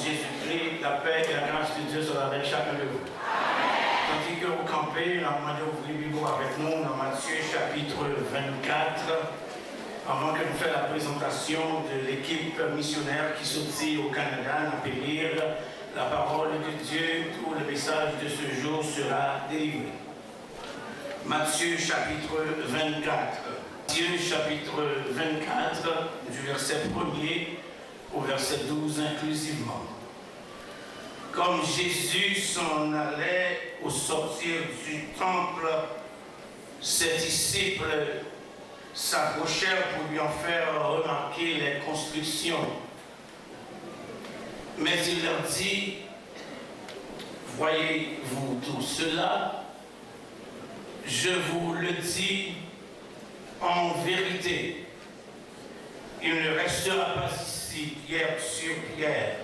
Jésus-Christ, la paix et la grâce de Dieu soient avec chacun de vous. Tandis que vous campez, nous demandons d'ouvrir la Bible avec nous dans Matthieu chapitre 24, avant que nous fassions la présentation de l'équipe missionnaire qui sortit au Canada, à lire la parole de Dieu, où le message de ce jour sera délivré. Matthieu chapitre 24. Matthieu chapitre 24, du verset 1er au verset 12 inclusivement. Comme Jésus s'en allait au sortir du temple, ses disciples s'approchèrent pour lui en faire remarquer les constructions. Mais il leur dit, voyez-vous tout cela? Je vous le dis en vérité, il ne restera pas ici pierre sur pierre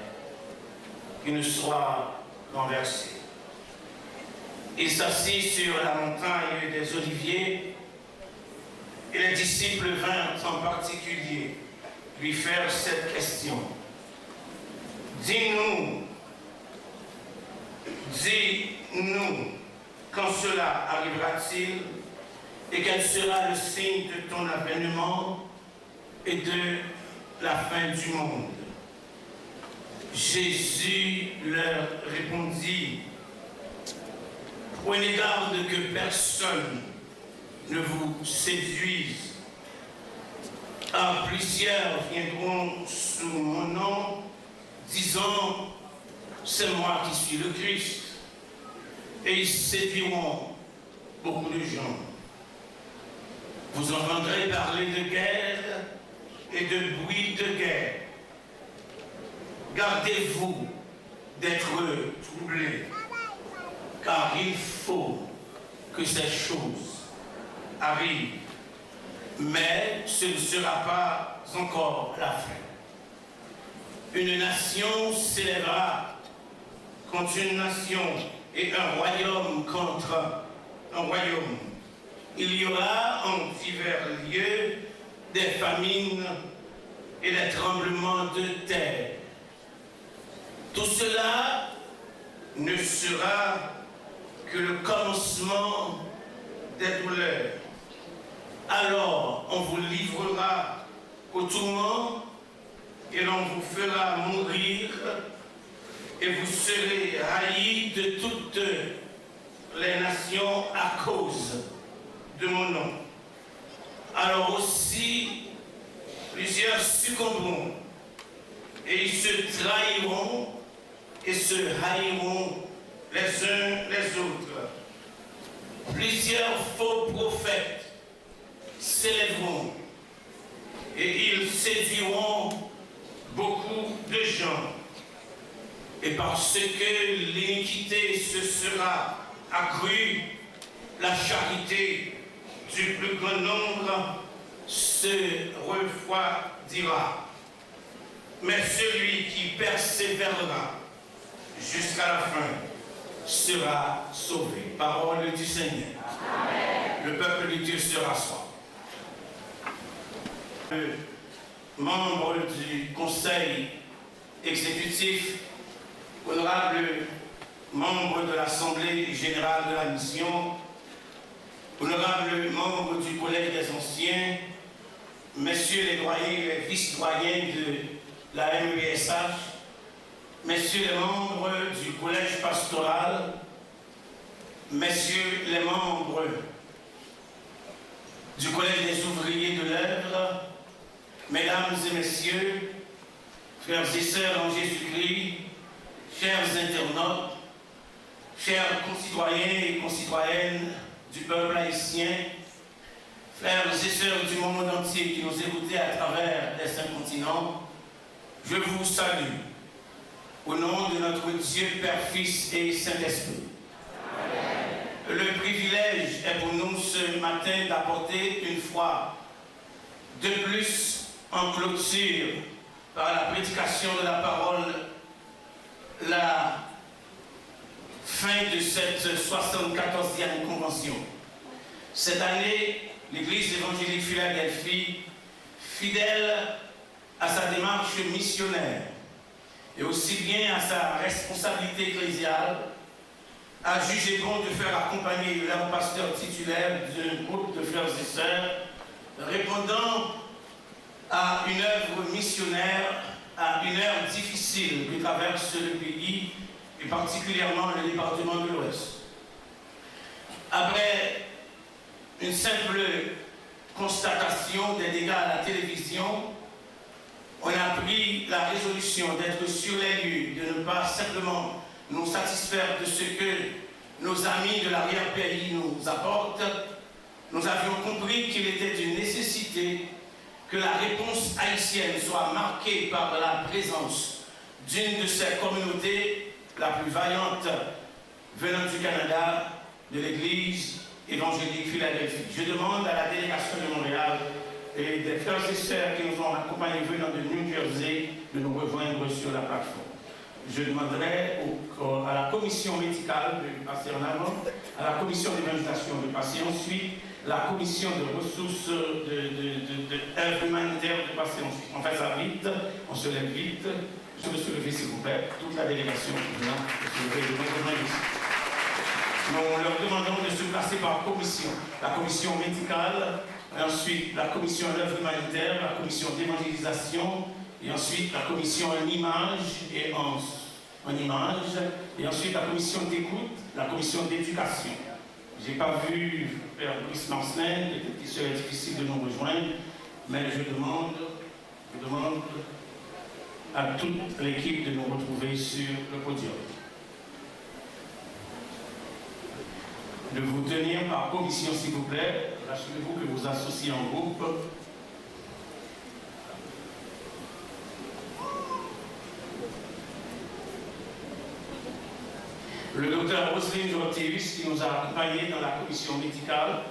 qui ne soit renversé. Il s'assit sur la montagne des Oliviers et les disciples vinrent en particulier lui faire cette question. Dis-nous, quand cela arrivera-t-il et quel sera le signe de ton avènement et de la fin du monde? Jésus leur répondit, prenez garde que personne ne vous séduise, car plusieurs viendront sous mon nom, disant, c'est moi qui suis le Christ, et ils séduiront beaucoup de gens. Vous entendrez parler de guerre et de bruit de guerre. Gardez-vous d'être troublés, car il faut que ces choses arrivent. Mais ce ne sera pas encore la fin. Une nation s'élèvera contre une nation et un royaume contre un royaume. Il y aura en divers lieux des famines et des tremblements de terre. Tout cela ne sera que le commencement des douleurs. Alors on vous livrera au tourment et l'on vous fera mourir et vous serez haïs de toutes les nations à cause de mon nom. Alors aussi, plusieurs succomberont et ils se trahiront et se haïront les uns les autres. Plusieurs faux prophètes s'élèveront et ils séduiront beaucoup de gens. Et parce que l'iniquité se sera accrue, la charité du plus grand nombre se refroidira. Mais celui qui persévérera jusqu'à la fin sera sauvé. Parole du Seigneur. Amen. Le peuple de Dieu se rassoit. Membre du Conseil exécutif, honorable membre de l'Assemblée générale de la mission, honorable membre du Collège des Anciens, messieurs les doyens et les vice-doyens de la MESH, messieurs les membres du Collège pastoral, messieurs les membres du Collège des ouvriers de l'œuvre, mesdames et messieurs, frères et sœurs en Jésus-Christ, chers internautes, chers concitoyens et concitoyennes du peuple haïtien, frères et sœurs du monde entier qui nous écoutent à travers les 5 continents, je vous salue au nom de notre Dieu, Père, Fils et Saint-Esprit. Le privilège est pour nous ce matin d'apporter une fois de plus en clôture par la prédication de la parole la fin de cette 74e convention. Cette année, l'Église évangélique Philadelphie, fidèle à sa démarche missionnaire et aussi bien à sa responsabilité ecclésiale, a jugé bon de faire accompagner leur pasteur titulaire d'un groupe de frères et sœurs, répondant à une œuvre missionnaire, à une heure difficile que traverse le pays, et particulièrement le département de l'Ouest. Après une simple constatation des dégâts à la télévision, on a pris la résolution d'être sur les lieux, de ne pas simplement nous satisfaire de ce que nos amis de l'arrière-pays nous apportent. Nous avions compris qu'il était d'une nécessité que la réponse haïtienne soit marquée par la présence d'une de ces communautés la plus vaillante venant du Canada, de l'Église évangélique Philadelphie. Je demande à la délégation de Montréal et des frères et sœurs qui nous ont accompagnés venant de New Jersey de nous rejoindre sur la plateforme. Je demanderai à la commission médicale de passer en avant, à la commission d'évangélisation de passer ensuite, la commission de ressources d'œuvres humanitaires de passer ensuite. On fait ça vite, on se lève vite. Je veux se lever s'il vous plaît, toute la délégation vient de se lever de rejoindre ici. Nous leur demandons de se placer par commission. La commission médicale, ensuite la commission d'œuvres humanitaires, la commission d'évangélisation, et ensuite la commission en image et en image, et ensuite la commission d'écoute, la commission d'éducation. Je n'ai pas vu Père Brice Marcelin, peut-être qu'il serait difficile de nous rejoindre, mais je demande à toute l'équipe de nous retrouver sur le podium. De vous tenir par commission, s'il vous plaît. Rassurez-vous que vous associez en groupe. Le docteur Roselyne Jortéus, qui nous a accompagnés dans la commission médicale.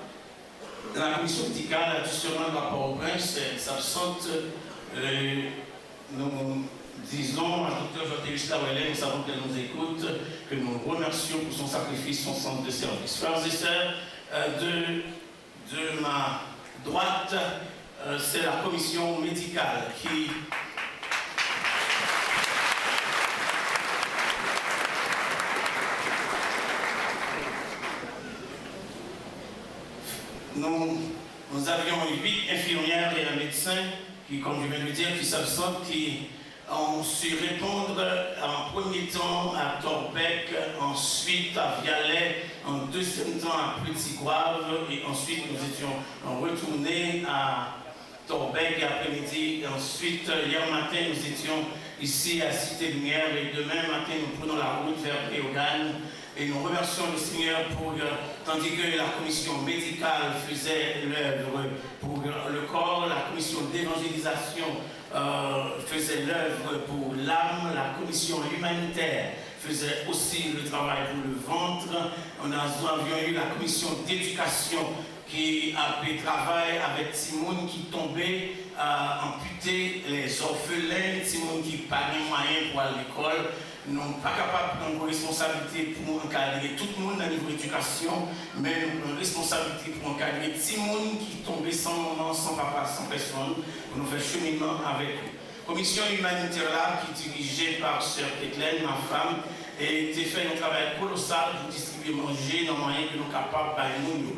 La commission médicale a dû se rendre à Port-au-Prince, elle s'absente. Nous disons à docteur Jortéus Lawellet, nous savons qu'elle nous écoute, que nous remercions pour son sacrifice, son centre de service. Frères et sœurs, de ma droite, c'est la commission médicale qui nous avions 8 infirmières et un médecin qui, comme je viens de le dire, qui s'absentent, qui ont su répondre en premier temps à Torbec, ensuite à Vialet, en deuxième temps à Petit-Goâve, et ensuite nous étions retournés à Torbec après-midi, et ensuite hier matin nous étions ici à Cité-Lumière, et demain matin nous prenons la route vers Théogane. Et nous remercions le Seigneur pour, tandis que la commission médicale faisait l'œuvre pour le corps, la commission d'évangélisation faisait l'œuvre pour l'âme, la commission humanitaire faisait aussi le travail pour le ventre. Nous avions eu la commission d'éducation qui a fait travail avec Simone qui tombait amputé, les orphelins, Simone qui pas de moyens pour aller à l'école. Nous ne sommes pas capables de prendre responsabilité pour encadrer tout le monde dans le niveau d'éducation, mais nous prenons responsabilité pour encadrer tout le monde qui tombait sans maman, sans papa, sans personne, pour nous faire cheminement avec eux. Commission humanitaire là, qui est dirigée par Sœur Teclaine, ma femme, et qui fait un travail colossal pour distribuer manger dans les moyens que nous sommes capables de nous.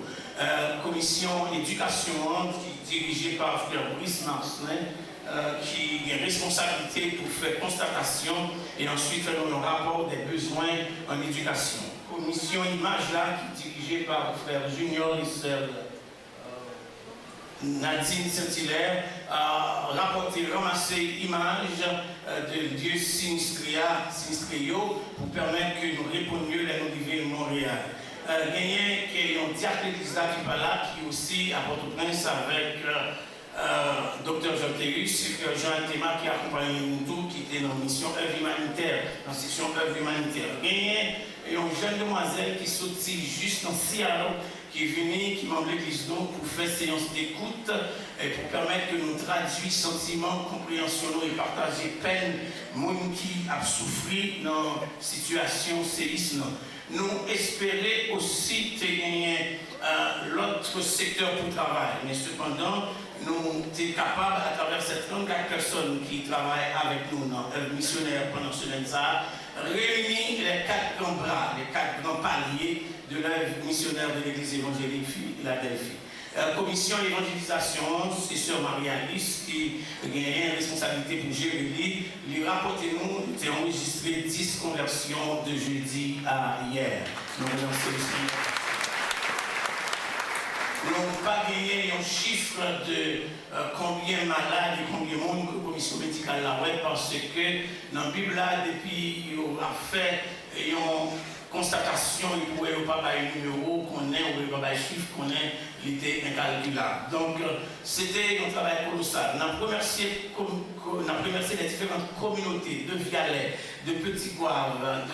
Commission éducation, qui est dirigée par Frère Brice Marcelin, qui a une responsabilité pour faire constatation et ensuite faire le rapport des besoins en éducation. Commission image là, qui est dirigée par Frère Junior et Sœur Nadine Saint-Hilaire, a ramassé images de Dieu Sinistrio pour permettre que nous répondions à nos de Montréal. Gagné qui est un diacre d'église là qui est là, qui aussi à Port-au-Prince avec Dr. Jortéus, Jean Théma qui accompagne nous tous, qui était dans la mission œuvre humanitaire, dans la section œuvre humanitaire. Gagné une jeune demoiselle qui sortit juste en Seattle, qui est venue, qui m'a emmené l'église pour faire séance d'écoute et pour permettre que nous traduisons sentiments, compréhension et partager peine, monde qui a souffert dans la situation séisme. Nous espérons aussi gagner l'autre secteur pour travail, mais cependant, nous sommes capables, à travers ces 34 personnes qui travaillent avec nous dans l'œuvre missionnaire pendant ce lundi, réunir les 4 grands bras, les 4 grands paliers de l'œuvre missionnaire de l'Église évangélique Philadelphie. Commission évangélisation, c'est Sœur Marie-Alice qui a une responsabilité pour gérer. Lui rapportez-nous, nous avons enregistré 10 conversions de jeudi à hier. Nous remercions le Seigneur. Nous n'avons pas gagné un chiffre de combien de malades et combien de monde que la commission médicale l'a fait parce que dans la Bible, depuis il a fait une constatation, il ne pouvait pas avoir un numéro qu'on ait, ou pas avoir un chiffre qu'on ait, il était incalculable. Donc c'était un travail colossal. On a remercié les différentes communautés de Vialet, de Petit Goave,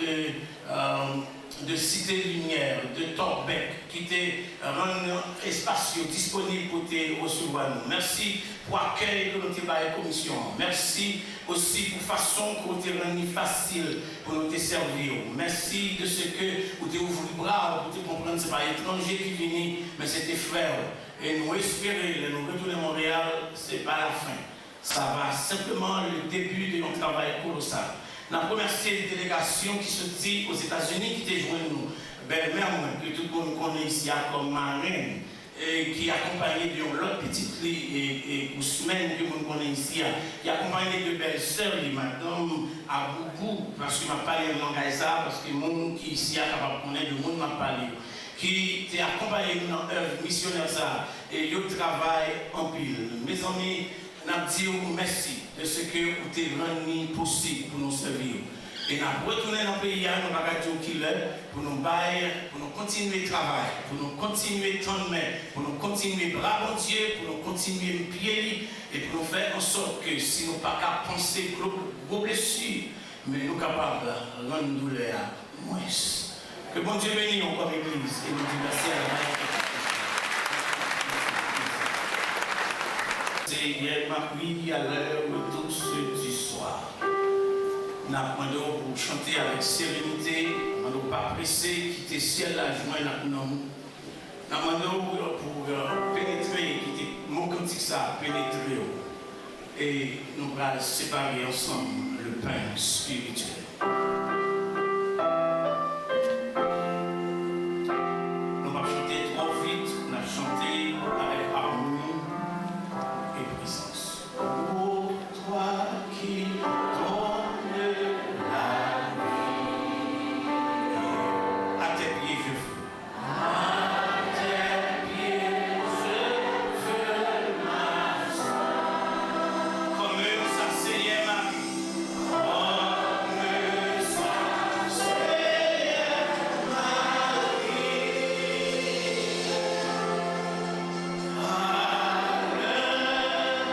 de Cité Lumière, de Torbec, qui étaient rendus espacieux, disponibles pour te recevoir nous. Merci pour l'accueil que nous avons la commission. Merci aussi pour la façon que vous avez rendu facile pour nous te servir. Merci de ce que vous avez ouvert les bras pour te comprendre que ce n'est pas étranger qui viennent, mais c'était frère. Et nous espérons, nous retourner à Montréal, ce n'est pas la fin. Ça va simplement le début de notre travail colossal. Nous avons remercié les délégations qui sont ici aux États-Unis, qui étaient joints nous. Belle-mère, que tout le monde connaît ici comme marraine, et qui accompagnait de l'autre petite et Ousmane, que vous connaissez ici, qui accompagnait de belles-sœurs, madame Aboubou, parce que je parlé en langage ça, parce que le monde qui ici est capable de connaître, le monde m'a parlé, qui t'a accompagné dans l'œuvre missionnaire ça, et le travail en pile. Mes amis, nous disons merci de ce que vous avez rendu possible pour nous servir. Et nous avons retourné dans le pays, nous avons dit qu'il est pour nous bailler, pour nous continuer le travail, pour nous continuer de main, pour nous continuer bravo Dieu, pour nous continuer le pied et pour nous faire en sorte que si nous ne pas qu'à penser gros blessures, mais nous sommes capables de rendre douleur moins. Que bon Dieu bénisse comme Église et nous dit merci à la C'est hier mardi à l'heure douce du soir. Nous avons demandé pour chanter avec sérénité, nous n'avons pas pressé, quitter ciel la joie et nous avons demandé pour pénétrer, quitter mon cantique ça, pénétrer. Et nous allons séparer ensemble le pain spirituel. Nous allons chanter trop vite, nous allons chanter avec harmonie. Pour toi qui donnes la vie, à tes pieds je veux. À tes pieds je veux m'asseoir. Comme s'asseyait Marie. Comme s'asseyait Marie. À l'heure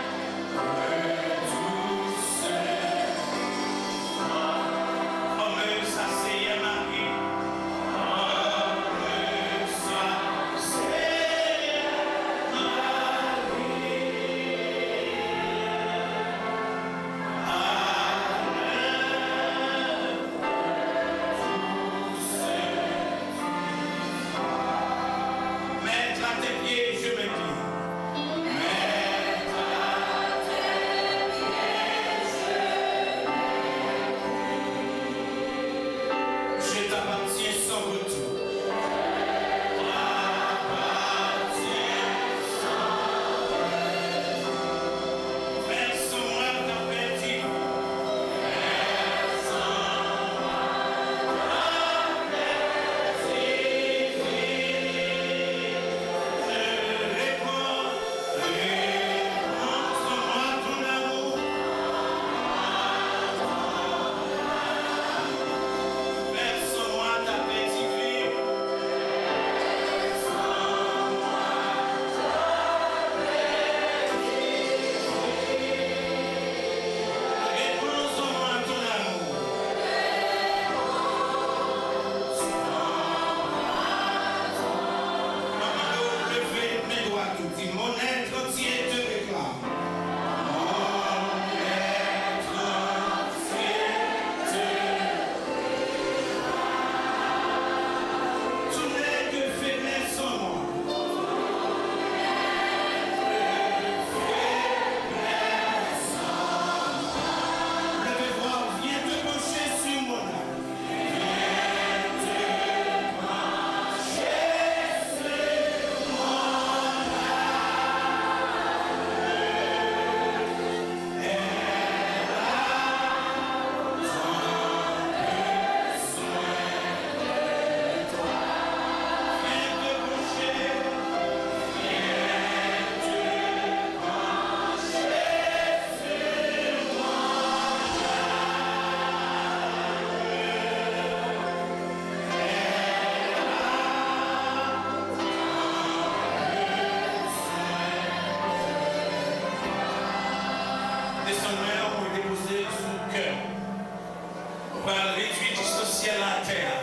pour réduire le ciel à la terre.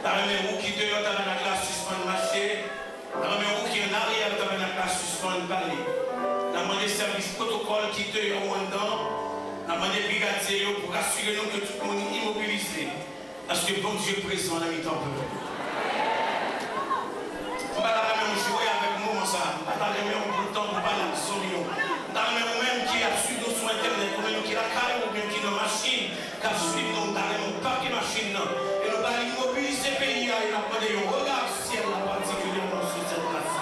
Dans les roues qui dehors, dans la classe suspend marcher. Dans les roues qui en arrière, dans la classe suspend parler. Dans les services protocole qui dehors ou en dedans. Dans les brigadiers pour assurer nous que tout le monde est immobilisé. Parce que bon Dieu présent dans le temps. On va la même jouer avec nous, ça. On va la même pour le temps, on va la soumission. Dans le même qui a suivi nous sur Internet, ou même qui a carré, ou bien qui a une machine, qui a suivi nous dans le paquet machine. Et nous allons immobiliser le pays et nous allons demander un regard ciel particulièrement sur cette place.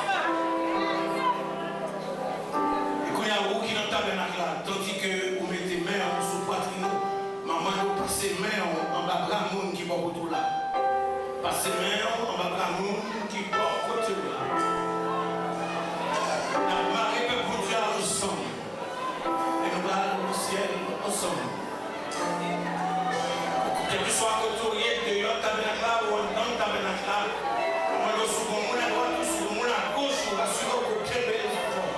Et quand il y a où qui est dans le tabernacle là, tandis que vous mettez main sous poitrine, maman vous passez main en bas de la monde qui va au retour là. Passez main en bas de la monde qui va au retour là. La marée peut produire ensemble. Et nous allons au ciel ensemble. Quel que soit couturier de notre tabernacle là ou dans le tabernacle là, on va le souvenir à droite ou souvenir à gauche pour assurer que quel bel effort.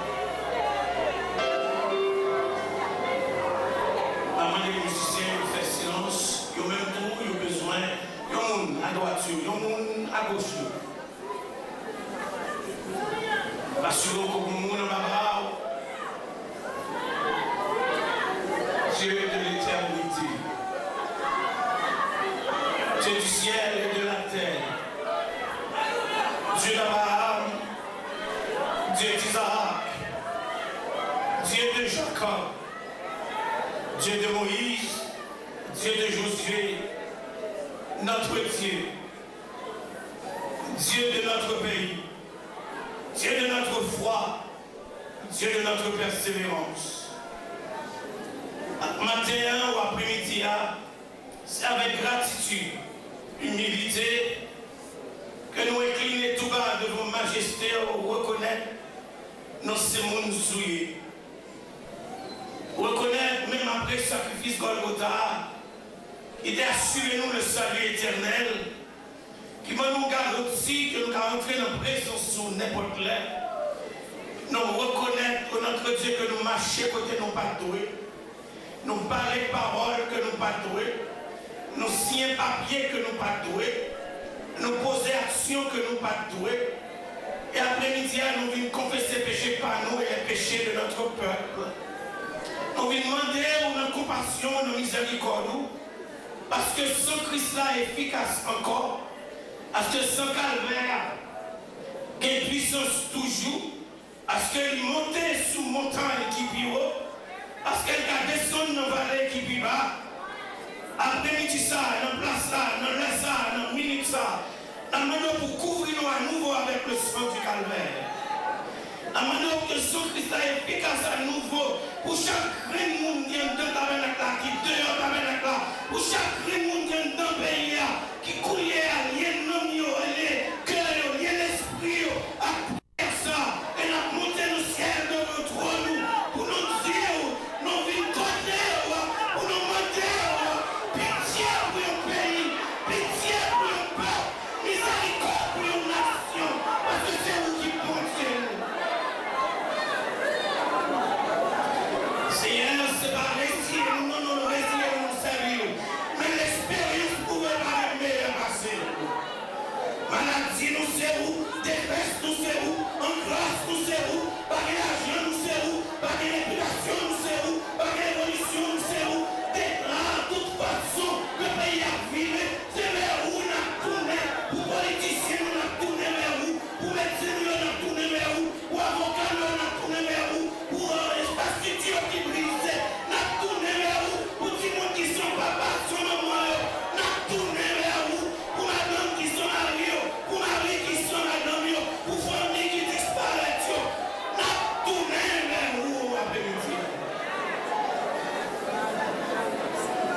Maman les musiciens fait silence, ils ont même tout, ils ont besoin, ils ont à droite, ils ont à gauche. Assurer que le monde va Dieu de l'éternité. Dieu du ciel et de la terre. Dieu d'Abraham, Dieu d'Isaac, Dieu de Jacob, Dieu de Moïse, Dieu de Josué, notre Dieu, Dieu de notre pays, Dieu de notre foi, Dieu de notre persévérance. Matin ou après-midi, c'est avec gratitude, humilité, que nous inclinons tout bas devant majesté ou reconnaître nos sémons souillés. Reconnaître, même après le sacrifice Golgotha, il a assuré nous le salut éternel, qui va nous garantir que nous allons entrer dans la présence sur n'importe l'air. Nous reconnaître que notre Dieu que nous marchons côté nos pas doués. Nous parler paroles que nous pas doués. Nous signer papier que nous pas doués. Nous poser action que nous pas doués. Et après-midi, nous venons confesser péché par nous et les péchés de notre peuple. Nous venons demander une compassion, une miséricorde. Parce que sans Christ là est efficace encore. Parce que sans calvaire, il y a puissance toujours. Parce qu'il monte sous montagne qui est haut. Parce qu'elle a descendu dans la vallée qui est bas. Après-midi, ça, dans la place, dans l'air, dans la minute, ça. Dans le pour couvrir nous à nouveau avec le sang du calvaire. Dans le que son Christ est efficace à nouveau. Pour chaque monde qui est dans le tabernacle, qui est dehors tabernacle, pour chaque monde qui est dans le pays, qui coule à rien, non, les cœurs, l'esprit, à faire ça. Et la montée au ciel de notre trône, pour nous dire, nous vivons côté, pour nous monter, pitié pour le pays, pitié pour le peuple, miséricorde pour la nation, parce que c'est vous qui pensez. Seigneur, c'est pas récit, non, récit, nous servir. Mais l'expérience pouvait pas être meilleure passer. Maladie, nous c'est où, détresse, nous c'est où, angoisse, nous c'est où, pas l'argent, nous c'est où, pas de réputation, nous c'est où, pas de révolution, nous c'est où, de toute façon, le pays a viré, c'est vers où on a tourné, pour politiciens, on a tourné vers où, pour médecins, on a tourné vers où, pour avocats, on a tourné vers où, pour espace studio qui brise, on a tourné vers où, pour tout le monde qui sont papa, sont maman, on a tourné vers où, pour madame qui sont mariés, pour mari qui sont madame, pour famille qui disparaît, on a tourné vers où après-midi.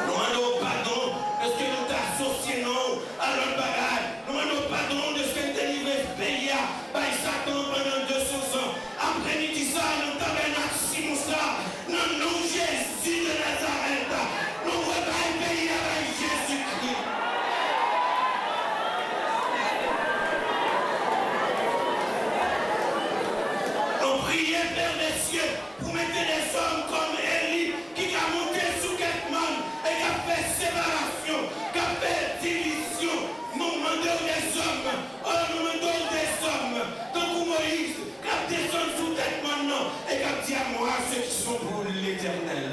Nous demandons pardon de ce que nous t'associons à notre bagage. Nous demandons pardon de ce que nous délivrons ce pays par Satan pendant 200 ans. Après-midi, ça, nous tabernacle Simon, ça, nous nom Jésus de Nazareth. Nous rebaillons le pays avec Jésus-Christ. Nous prions, Père des cieux, pour mettre des hommes comme Élie qui a monté sous Ketman et qui a fait éternel.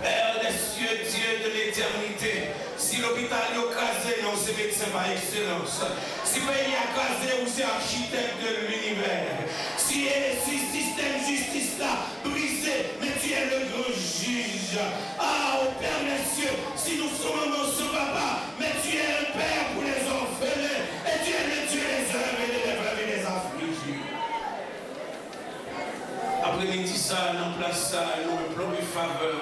Père des cieux, Dieu de l'éternité, si l'hôpital est crasé, non, c'est médecin par excellence. Si le pays est crasé, ou c'est architecte de l'univers. Si le système justice là brisé, mais tu es le grand juge. Ah, au Père des cieux, si nous sommes non ce papa, mais tu es le Père pour les orphelins, et tu es le Dieu des œuvres et des veuves et des affligés. Après-midi, ça, nous place ça, nous implorons faveur.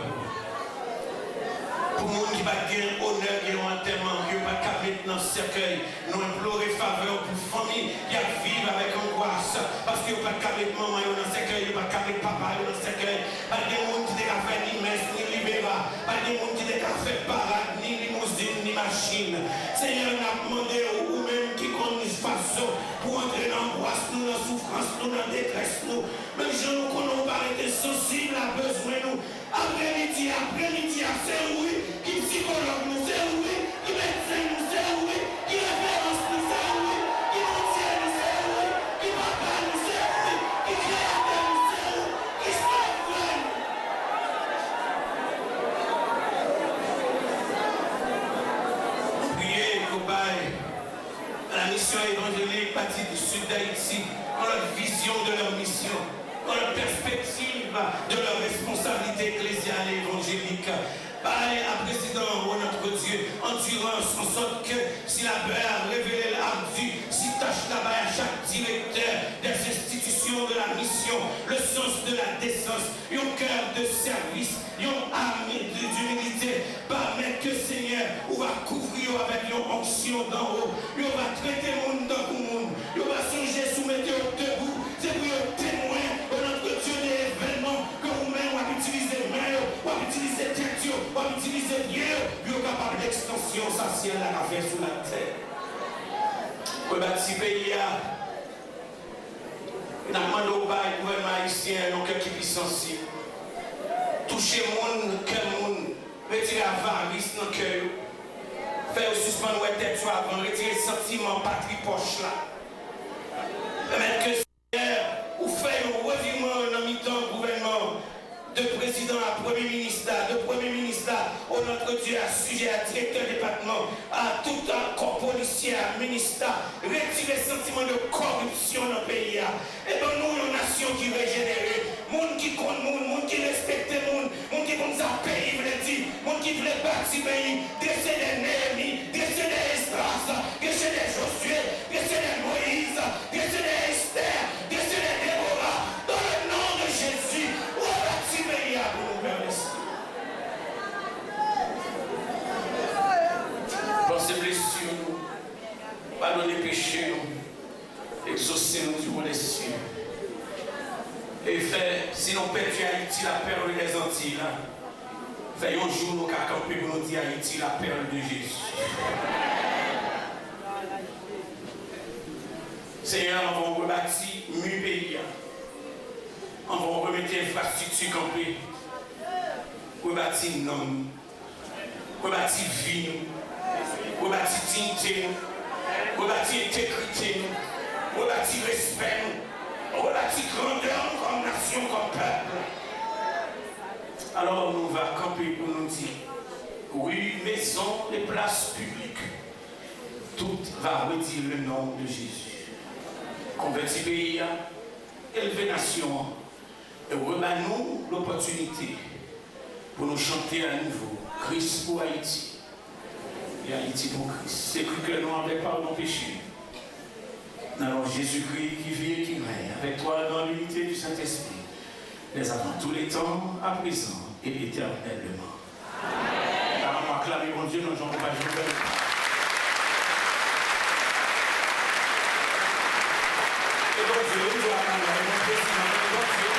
Pour les gens qui va gagner honneur, qui ont un enterrement, qui va mettre dans le cercueil, nous implorons faveur pour les familles qui vivent avec angoisse. Parce qu'ils n'ont pas mettre maman dans le cercueil, ils n'ont pas mettre papa dans le cercueil. Pas de gens qui ont fait ni messe, ni libéra. Pas de gens qui ont fait parade, ni limousine, ni machine. Seigneur, nous avons demandé ou même qui connaissent façon pour entrer dans l'angoisse, nous, dans la souffrance, nous, dans la détresse, nous. Même si nous n'avons pas été sensibles à besoin, nous. Après-midi, c'est oui, qui psychologue nous, c'est oui, qui médecin nous, c'est oui, qui référence nous, c'est oui, qui médecin nous, c'est oui, qui papa nous, c'est oui, qui créateur nous, c'est oui, qui sauveur nous. Nous prions, cobaye, la mission évangélique partie du sud d'Haïti, dans la vision de leur mission, dans la perspective de leur responsabilité ecclésiale et évangélique. Par à président, oh notre Dieu, endurance, en sorte que si la paix a révélé l'ardu, si tâche là-bas à chaque directeur des institutions de la mission, le sens de la décence, un cœur de service, une âme d'humilité, permettre que Seigneur, on va couvrir avec une onction d'en haut, on va traiter le monde dans le monde, on va songer, soumettre debout, c'est pour témoin, oh notre Dieu, des événements que vous-même, on va utiliser main, on va utiliser tête, on va utiliser bien, puis on est capable d'extension sociale à la faire sous la terre. Pour bâtir pays, on a demandé au gouvernement haïtien, donc qui est sensible. Toucher le monde, cœur monde, retirer la varice dans le cœur. Faire suspendre la tête avant, retirer le sentiment patrie poche là. Permettre que Seigneur, ou faire un revirement dans le gouvernement. De président à premier ministre, oh notre Dieu, à sujet, à directeur département, à tout un corps policier, à ministre, retirer le sentiment de corruption dans le pays. Et bien nous, une nation qui régénère, monde qui compte, monde qui respecte le monde qui compte ça pays, monde qui veut bâtir le pays, dresser des Néhémie, dresser des Esdras, dresser des Josué, dresser des Moïse, dresser des Esther, dresser des Déborah, dans le nom de Jésus. Par ces blessures, pardonnez les péchés, exaucez-nous du haut des cieux. Et fait, si nous perdons Haïti, la perle des Antilles, fait un jour nous camper pour nous dire Haïti, la perle de Jésus. Seigneur, on va rebâtir mieux pays. On va remettre l'infrastructure campée. Rebâtir nom, rebâtir vie, rebâtir dignité, rebâtir intégrité, rebâtir respect, rebâtir grandeur comme nation, comme peuple. Alors nous va camper pour nous dire, oui, maison et places publiques, tout va redire le nom de Jésus. Convertir pays, élever nation, et remet-nous l'opportunité pour nous chanter à nouveau Christ pour Haïti et Haïti pour Christ. C'est que nous avons pardon péché. Alors Jésus-Christ qui vit et qui règne avec toi dans l'unité du Saint-Esprit, les avant tous les temps, à présent et éternellement. Amen. Alors on acclame mon Dieu, nous n'avons pas joué. Et donc Dieu, nous acclamons mon président, et Dieu.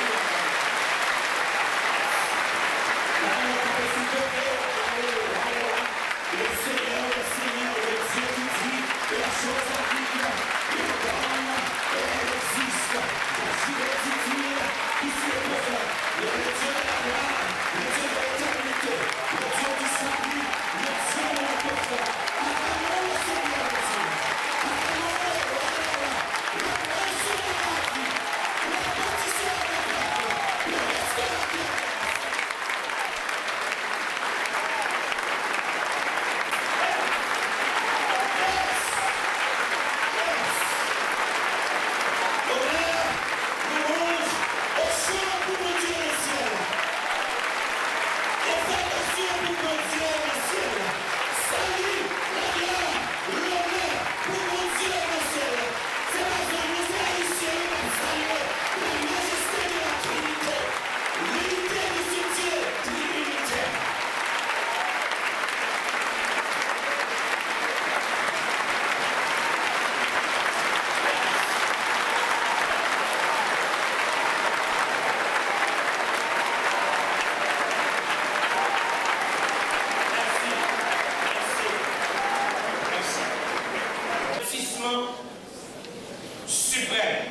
suprême.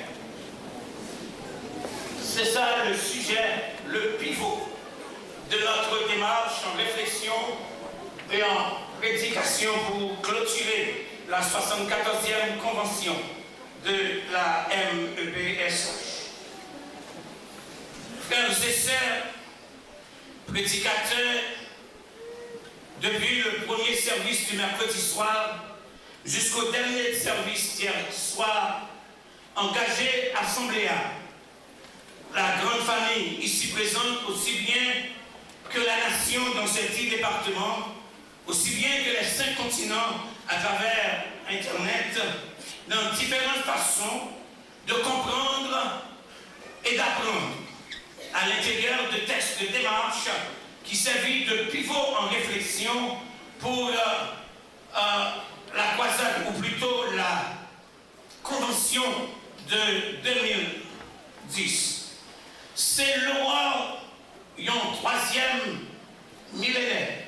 C'est ça le sujet, le pivot de notre démarche en réflexion et en prédication pour clôturer la 74e convention de la MEPSH. Frères et sœurs, prédicateurs, depuis le premier service du mercredi soir jusqu'au dernier service hier soir, engagés assembléaires, la grande famille ici présente, aussi bien que la nation dans ces 10 départements, aussi bien que les 5 continents à travers Internet, dans différentes façons de comprendre et d'apprendre à l'intérieur de textes de démarche qui servit de pivot en réflexion pour la croisade, ou plutôt la convention de 2010. C'est le roi yon 3e millénaire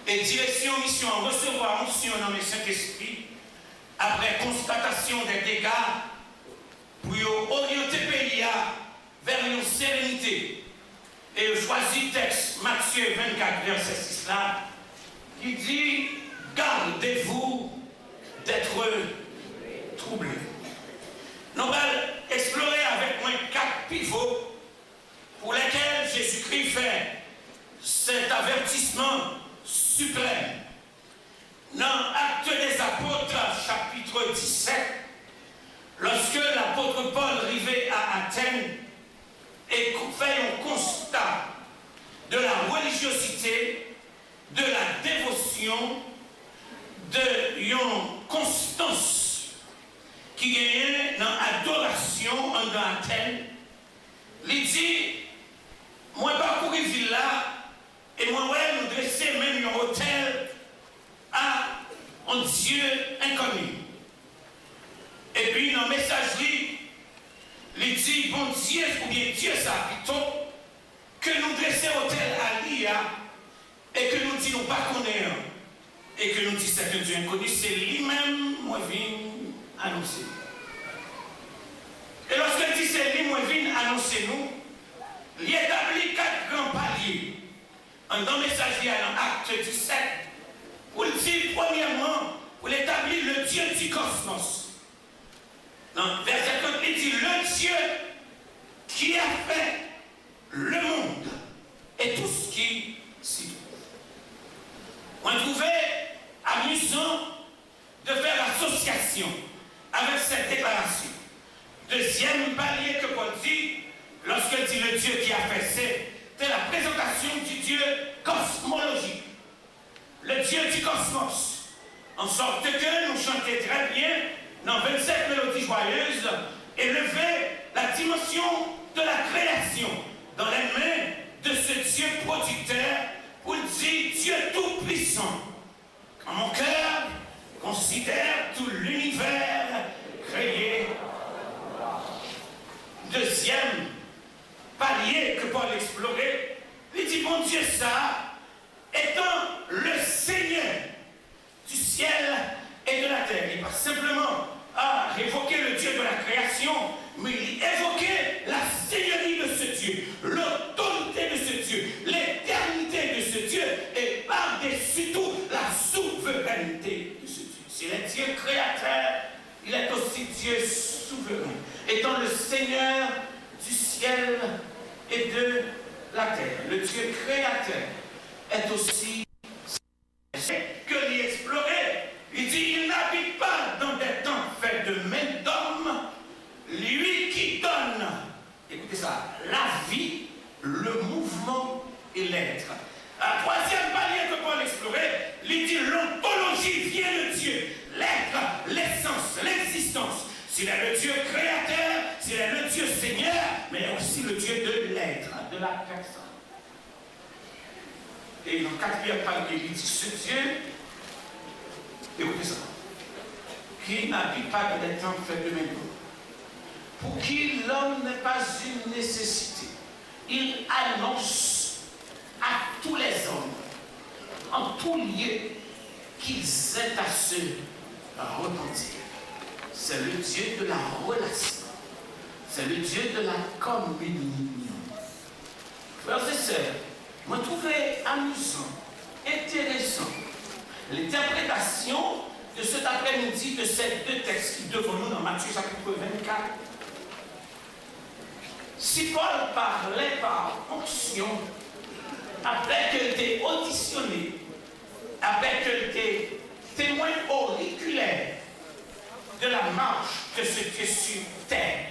et direction mission en recevoir mission dans le Saint-Esprit après constatation des dégâts pour orienter le pays vers une sérénité. Et je choisis le texte Matthieu 24 verset 6 là qui dit gardez-vous d'être troublés. Nous allons explorer avec moi 4 pivots pour lesquels Jésus-Christ fait cet avertissement suprême. Dans Actes des Apôtres, chapitre 17, lorsque l'apôtre Paul arrivait à Athènes et fait un constat de la religiosité, de la dévotion, de une constance qui est dans l'adoration en Athènes, il dit, moi parcourir ville là, et moi ouais nous dresser même un hôtel à un Dieu inconnu. Et puis dans la messagerie, il dit, bon Dieu, ou bien Dieu ça plutôt, que nous dresser hôtel à l'IA, et que nous disons pas qu'on est un, et que nous disons c'est un Dieu inconnu, c'est lui-même, moi viens annoncer. Et lorsqu'il dit c'est lui, moi viens annoncer nous, il établit 4 grands paliers. Dans le message dans Acte 17, où il dit premièrement, pour établir le Dieu du cosmos. Dans verset 30, il dit le Dieu qui a fait le monde et tout ce qui s'y trouve. On trouvait amusant de faire l'association avec cette déclaration. Deuxième palier que Paul dit, lorsqu'il dit le Dieu qui a fait, c'est la présentation du Dieu cosmologique, le Dieu du cosmos, en sorte que nous chantions très bien dans 27 mélodies joyeuses, élever la dimension de la création dans les mains de ce Dieu producteur, pour dire Dieu tout-puissant. Quand mon cœur considère tout l'univers créé. Deuxième palier que Paul explorait, il dit, bon Dieu, ça, étant le Seigneur du ciel et de la terre. Il n'est pas simplement à évoquer le Dieu de la création, mais il évoquait la seigneurie de ce Dieu, l'autorité de ce Dieu, l'éternité de ce Dieu, et par-dessus tout, la souveraineté de ce Dieu. S'il est Dieu créateur, il est aussi Dieu souverain, étant le Seigneur du ciel et de la terre. Le Dieu créateur est aussi que l'y explorer. Il dit, il n'habite pas dans des temps faits de main d'homme, lui qui donne, écoutez ça, la vie, le mouvement et l'être. Un troisième palier que Paul explorait, il dit, l'ontologie vient de Dieu, l'être, l'essence, l'existence. S'il est le Dieu créateur, s'il est le Dieu Seigneur, mais aussi le Dieu de l'être, de la personne. Et dans le quatrième palier, il dit, ce Dieu, écoutez ça, qui n'habite pas dans des temps faits de même, pour qui l'homme n'est pas une nécessité. Il annonce à tous les hommes, en tout lieu, qu'ils aient à se repentir. C'est le Dieu de la relation. C'est le Dieu de la communion. Frères et sœurs, je trouvais amusant, intéressant, l'interprétation de cet après-midi de ces deux textes qui devant nous dans Matthieu chapitre 24. Si Paul parlait par onction, après qu'elle était auditionnée, après qu'elle était témoin auriculaire de la marche de ce Dieu sur terre,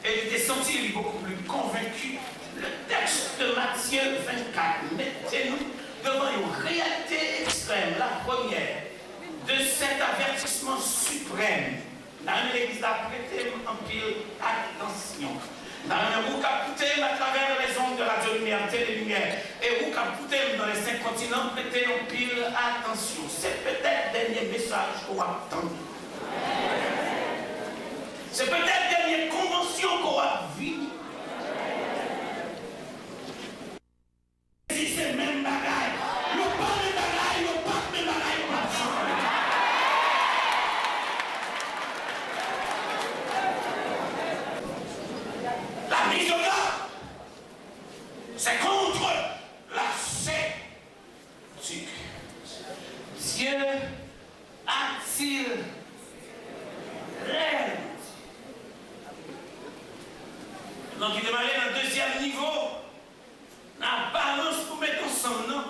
elle était sentie beaucoup plus convaincue. Le texte de Matthieu 24 mettez-nous devant une réalité extrême, la première, de cet avertissement suprême. Dans l'Église a prêté en pile attention. Dans le vous captez à travers les ondes de Radio Lumière, Télé Lumière, et vous captez dans les 5 continents, prêtez en pile attention. C'est peut-être le dernier message qu'on va attendre. C'est peut-être la dernière convention qu'on va vivre. Si c'est le même bagaille, le pas de bagaille, le pas de bagaille, on va changer. La mise au garde, c'est contre la sécurité. Dieu a-t-il réellement? Donc il démarrait dans le deuxième niveau, l'apparence pour mettre ensemble, non?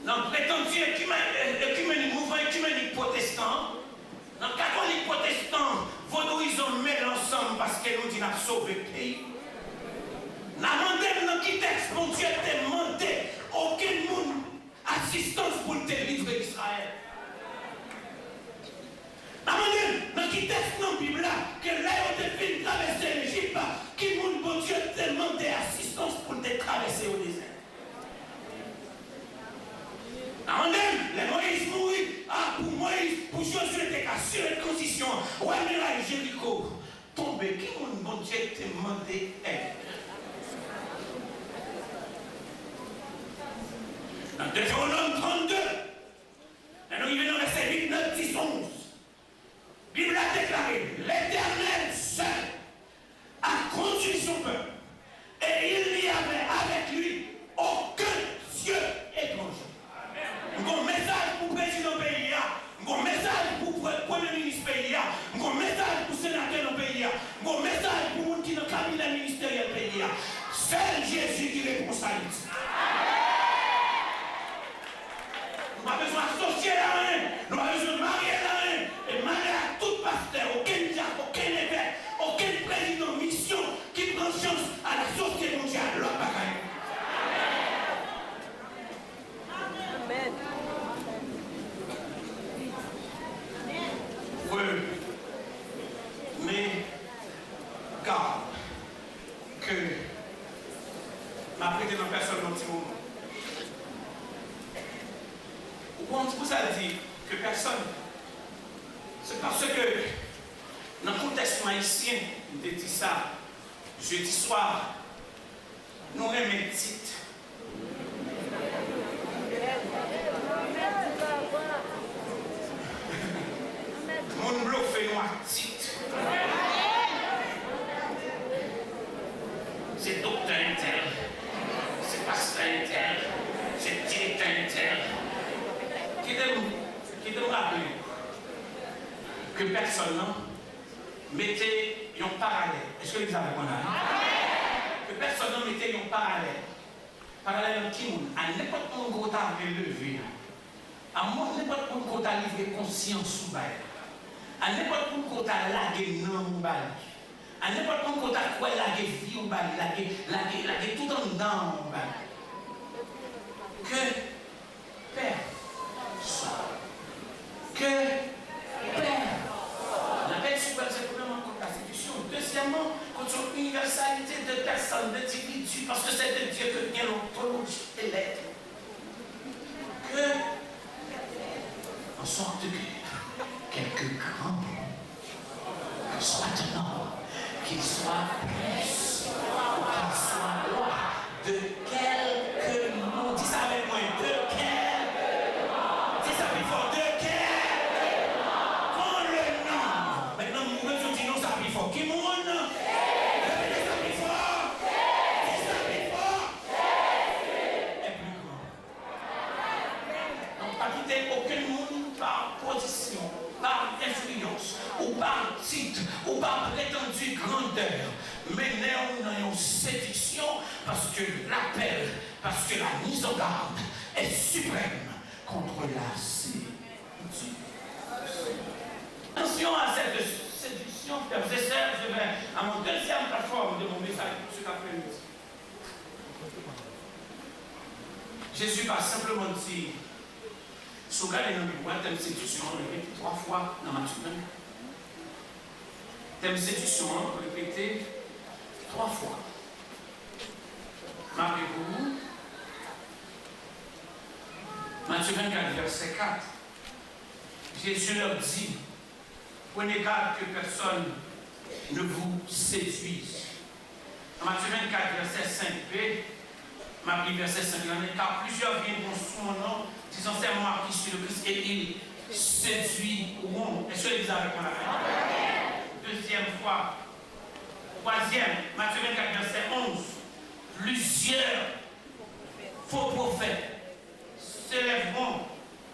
Dans le prétendu mouvement écuménique protestant, dans le catholique protestant, ils ont mis ensemble parce qu'ils nous disent qu'on a sauvé le pays. Nous avons demandé dans qui texte, mon Dieu, t'a demandé aucun monde assistance pour te livrer d'Israël. Nous avons demandé dans qui texte dans la Bible que là, on te fait traverser l'Égypte, qui monde, mon Dieu, t'a demandé assistance pour te traverser au désert. Nous avons demandé, les Moïse mourit, pour Moïse, pour Josué, t'es cassé une condition. Ouais, mais là, Jéricho, tombé, qui monde, mon Dieu, t'a demandé aide. Dans Deutéronome 32, nous y venons verset 8, 9, 10, 11. Bible a déclaré, l'Éternel seul a conduit son peuple, et il n'y avait avec lui aucun Dieu étranger. Un message pour le président du pays, un message pour le premier ministre du pays, un message pour le sénateur du pays, un message pour le monde qui est dans le cabinet ministériel du pays. C'est Jésus qui répond à ça. Nous n'avons pas besoin d'associer la main, nous avons besoin de marier la main, et marier à tout pasteur, aucun diable, aucun évêque, aucun président de mission qui prend chance à la société mondiale. L'autre bagaille. Amen. Oui, mais garde que m'a prêté dans personne dans un petit moment. Pourquoi ça dit que personne? C'est parce que dans le contexte haïtien, je dis ça, jeudi soir, nous aimons les titres. Mon bloc fait noir titre. C'est docteur intel, c'est pasteur intel, c'est directeur intel. Qui te rappeler que personne mettait un parallèle. Est-ce que vous avez compris? Que personne mettait un parallèle. Parallèle qui à n'importe quel gros temps levé. À n'importe quel gros temps livré conscience sous bail. À n'importe quel gros temps lagué non ou bail. À n'importe quel gros temps quoi lagué vie ou bail. Lagué tout en dedans ou bail. Que Père. Que Père. La paix suprême, c'est premièrement contre la Constitution. Deuxièmement, contre l'universalité de personnes, d'individus, parce que c'est de Dieu que vient l'ontologie et l'être. Que, en sorte que quelques grands, que soit tenant, qu'ils soient plus, ou qu'ils soient loin, de quelques noms. Dis ça avec moi, de quel. Dis ça plus fort, de quel. Quand le nom titre, ou pas prétendue grandeur, mais nous dans une séduction parce que l'appel, parce que la mise en garde est suprême contre la séduction. Attention à cette séduction, frères et sœurs, je vais à mon deuxième plateforme de mon message pour cet après-midi. Jésus va simplement dire, si vous regardez dans le bois, thème séduction, répété 3 fois dans Matthieu 20. Thème séduction, répété 3 fois. Marquez-vous. Matthieu 24, verset 4. Jésus leur dit, prenez garde que personne ne vous séduise. Dans Matthieu 24, verset 5b, ma Bible, verset 5, car plusieurs viendront sous mon nom, disant c'est moi qui suis le Christ, et ils séduiront. Est-ce que les avec moi la deuxième fois. Troisième, Matthieu 24, verset 11. Plusieurs faux prophètes s'élèveront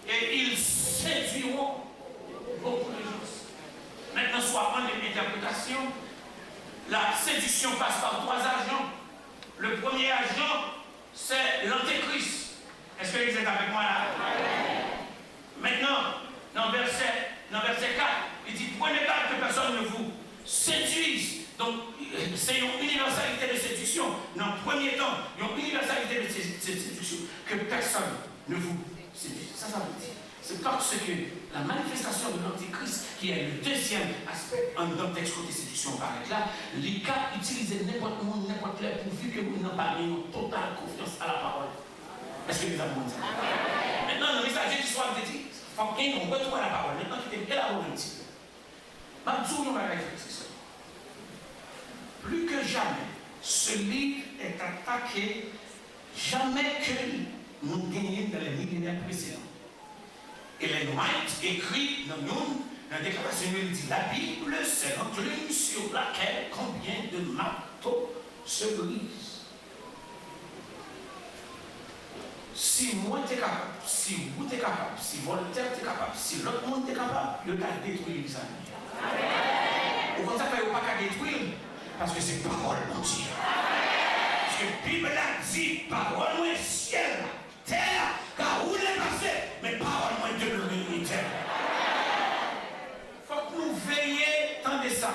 et ils séduiront beaucoup de gens. Maintenant, soit en interprétation, la séduction passe par 3 agents. Le premier agent, c'est l'antéchrist. Est-ce que vous êtes avec moi là? Maintenant, dans verset 4, il dit, prenez garde que personne ne vous séduise. Donc, c'est une universalité de séduction. Dans le premier temps, il y a une universalité de séduction. Que personne ne vous séduise. Ça veut dire. C'est parce que la manifestation de l'antéchrist, qui est le deuxième aspect, en notre texte côté séduction par là, les cas utilisent n'importe où, n'importe là, pourvu que vous n'en parlez une totale confiance à la parole. Est-ce que vous avez compris ça? Maintenant, le messager du soir te dit, il faut qu'on retourne à la parole. Maintenant, tu t'es élaboré un petit peu. Maintenant, nous allons réfléchir ça. Plus que jamais, ce livre est attaqué, jamais que nous gagnons dans les millénaires précédents. Ellen White écrit dans la déclaration, il dit la Bible, c'est l'enclume sur laquelle combien de marteaux se brisent. Si moi t'es capable, si vous t'es capable, si Voltaire t'es capable, si l'autre monde t'es capable, il va détruire les amis. Au contraire, il ne va pas détruire parce que c'est parole mon Dieu. Parce que la Bible a dit parole moins ciel, terre, car où est passé, mais parole moins de l'unité. Il faut que nous veillions, tendez ça,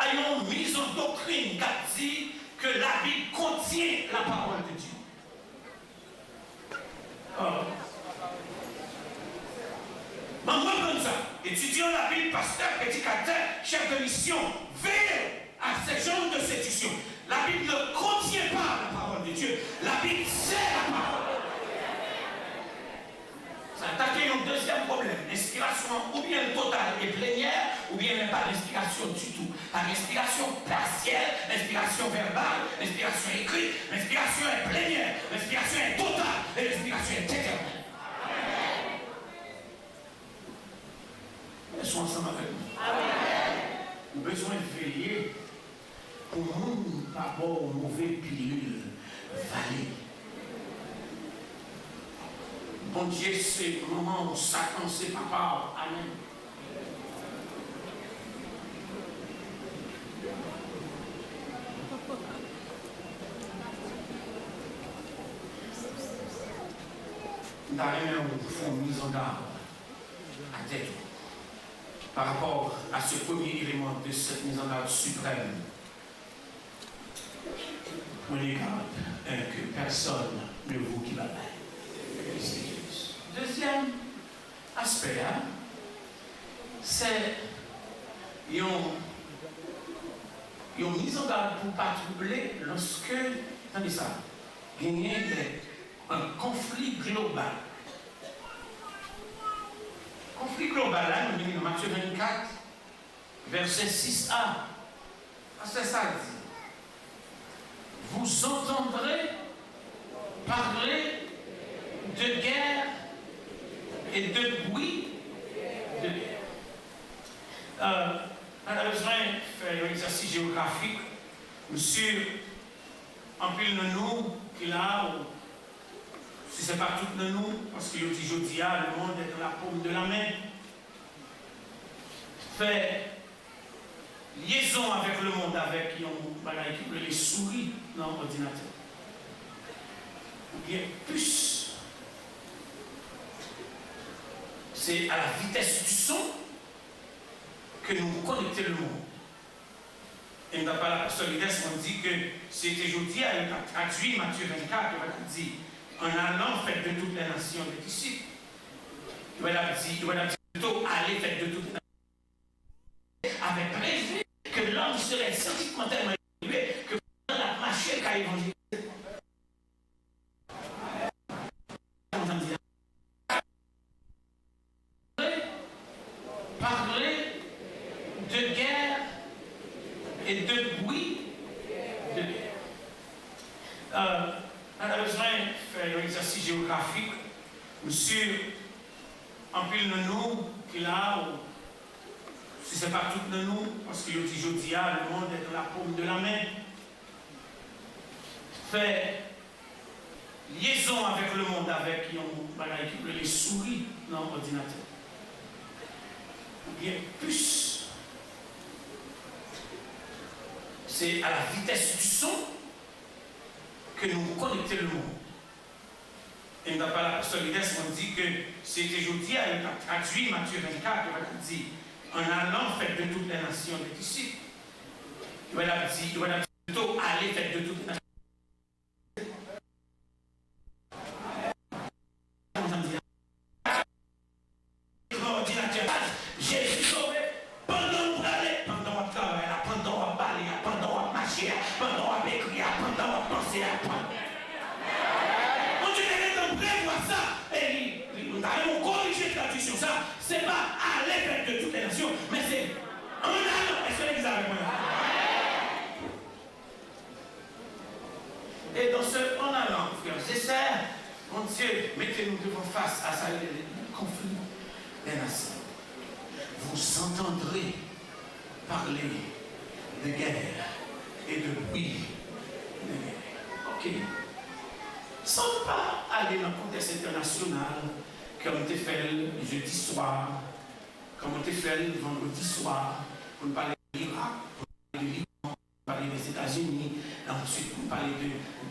ayons mis en doctrine qui a dit que la Bible contient la parole de Dieu. Maman comme ça, étudiant la Bible, pasteur, prédicateur, chef de mission, veillez à ces genres de séduction. La Bible ne contient pas la parole de Dieu. La Bible, c'est la parole. Ça attaque un deuxième problème. L'inspiration ou bien totale et plénière, ou bien même pas l'inspiration du tout. Par l'inspiration partielle, l'inspiration verbale, l'inspiration écrite, l'inspiration est plénière, l'inspiration est totale et l'inspiration est éternelle. Elles sont ensemble avec nous. Nous avons besoin de veiller pour nous pas boire une mauvaise pilule valée. Bon Dieu, c'est le moment où Satan, c'est papa. Amen. Nous avons une mise en garde à tête par rapport à ce premier élément de cette mise en garde suprême. Prenez garde que personne ne vous qui va faire. Deuxième aspect, hein, c'est une mise en garde pour ne pas troubler lorsque, attendez ça, il y a un conflit global. Conflit global, là, nous venons dans Matthieu 24, verset 6a. C'est ça dit. Vous entendrez parler de guerre et de bruit de guerre. On a besoin de faire un exercice géographique. Monsieur, en pile de nous, qui là, ou si ce n'est pas tout de nous, parce que je dis, le monde est dans la paume de la main. Fait liaison avec le monde avec les souris dans l'ordinateur. Ou bien plus. C'est à la vitesse du son que nous connectons le monde. Et nous pas la solidesse, on dit que c'était aujourd'hui, elle a traduit Matthieu 24, qui dit en allant fait de toutes les nations des disciples. Il va dire plutôt aller fait de toutes les nations. Avec plaisir que l'homme serait scientifiquement tellement élevé que dans la marché qu'a évangélisé. Parler de guerre et de bruit de guerre. On a besoin de faire un exercice géographique. Monsieur, en pile de nous, qui là, si ce n'est pas tout de nous, parce que dit jeudi, le monde est dans la paume de la main. Fait liaison avec le monde, avec les souris dans l'ordinateur. Ou bien plus. C'est à la vitesse du son que nous connectons le monde. Et nous n'avons pas la solidesse, on dit que c'était aujourd'hui, elle a traduit Matthieu 24, qui dit en allant fait de toutes les nations des disciples. Il va dire plutôt aller fait de toutes les nations. Jésus sauvé pendant qu'on allait, pendant qu'on travaille, pendant qu'on parle, pendant qu'on marche, pendant qu'on écrit, pendant qu'on pense. On dit que nous prévoit ça. Et nous allons corriger la traduction. Ça, c'est pas aller vers de toutes les nations, mais c'est en allant. Est-ce que vous êtes avec moi? Et dans ce en allant, frères et sœurs, mon Dieu, mettez-nous devant face à ça, le conflit des nations. Vous entendrez parler de guerre et de bruit de guerre. Ok. Sans pas aller dans le contexte international, comme on fait le jeudi soir, comme on fait le vendredi soir, pour parler de l'Irak, pour parler de l'Iran, pour parler des États-Unis, ensuite pour parler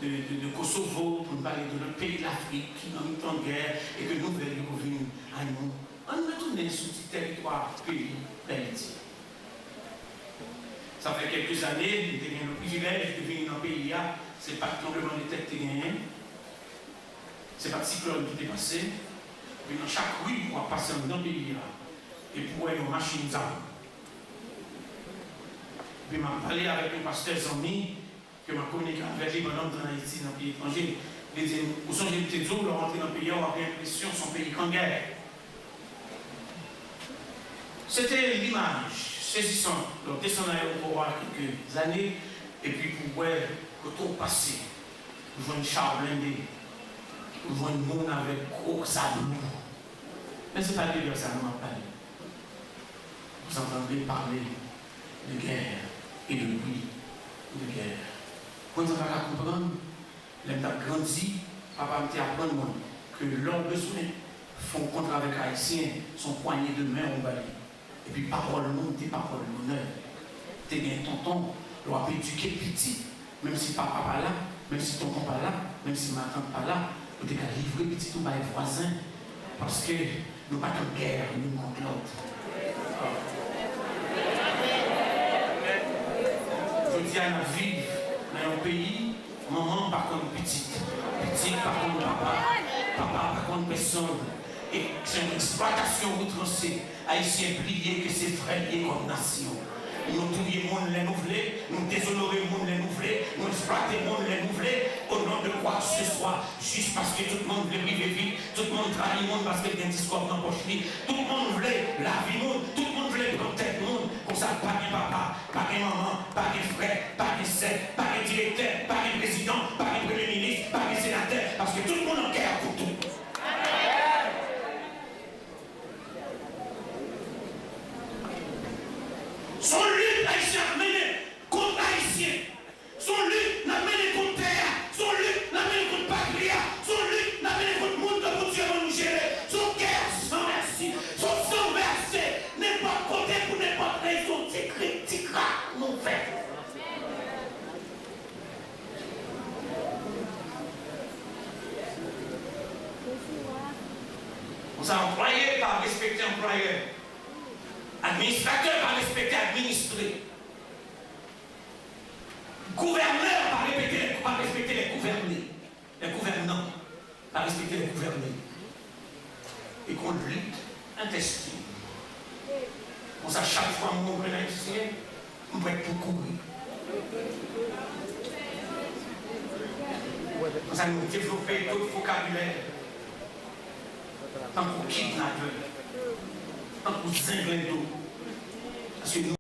de Kosovo, pour parler de notre pays d'Afrique qui est en guerre et que nous voulons revenir à nous. On retourne sur ce territoire pays d'Haïti. Ça fait quelques années, nous avons le privilège de venir dans le pays. Ce n'est pas le tremblement de tête qui est gagné. Ce n'est pas le cyclone qui est passé. Mais dans chaque rue, on va passer dans le pays. Et pour aller aux machines d'armes. Puis, je vais parler avec un pasteur ami que m'a communiqué avec les bonhommes dans Haïti, dans le pays étranger. Il dit, où sont les petits eaux, rentrer dans le pays, on a l'impression que son pays est en guerre. C'était l'image saisissante. Donc, descendre à l'aéroport quelques années, et puis pour voir que tout passé, vous voyez une char blindée, vous voyez un monde avec gros sable lourd. Mais ce n'est pas de ça, nous parlé. Vous entendez parler de guerre et de bruit de guerre. Quand vous avez comprendre, les gens grandi, papa m'a apprendre que leurs besoins font contre avec les Haïtiens, son poignet de main au balai. Et puis parole non, tes paroles l'honneur. T'es bien tonton, tu dois éduquer petit. Même si papa pas là, même si tonton pas là, même si ma tante pas là, tu t'es qu'à livrer petit tout par les voisins. Parce que nous pas de guerre l'une contre l'autre. Je dis à la vie, dans un pays, maman par contre petite, petite par contre papa, papa par contre personne. Et c'est une exploitation outrancée. Haïtiens pliés que c'est frères liés comme nation. Nous tuer le monde les nouvelés, nous déshonorer le monde les nouvelés, nous exploiter le monde les nouvelés, au nom de quoi que ce soit, juste parce que tout le monde veut vivre vite, tout le monde trahit le monde parce qu'il y a un discours dans la poche, tout le monde voulait la vie monde, tout le monde voulait prendre tête monde, comme ça, pas de papa, pas de maman, pas de frère, pas de sœur, pas de directeur, pas de président, pas de premier ministre, pas de sénateur, parce que tout le monde en guerre pour tout. Son lutte haïtien a mené contre haïtien. Son lutte n'a mené contre terre. Son lutte n'a mené contre patria. Son lutte n'a mené contre le monde que mon Dieu va nous gérer. Son guerre sans merci. Son sang versé. N'importe côté pour n'importe raison. Tic-cric, tic-crac. Administrateur pas respecter administrer. Gouverneur pas respecter les gouvernés. Les gouvernants pas respecter les gouvernés. Et qu'on lutte intestine. On sait chaque fois que on est ici, on peut être pour courir. On a nous développer tout le vocabulaire. Tant qu'on kidnappeur, tant qu'on zingler d'eau. Parce que nous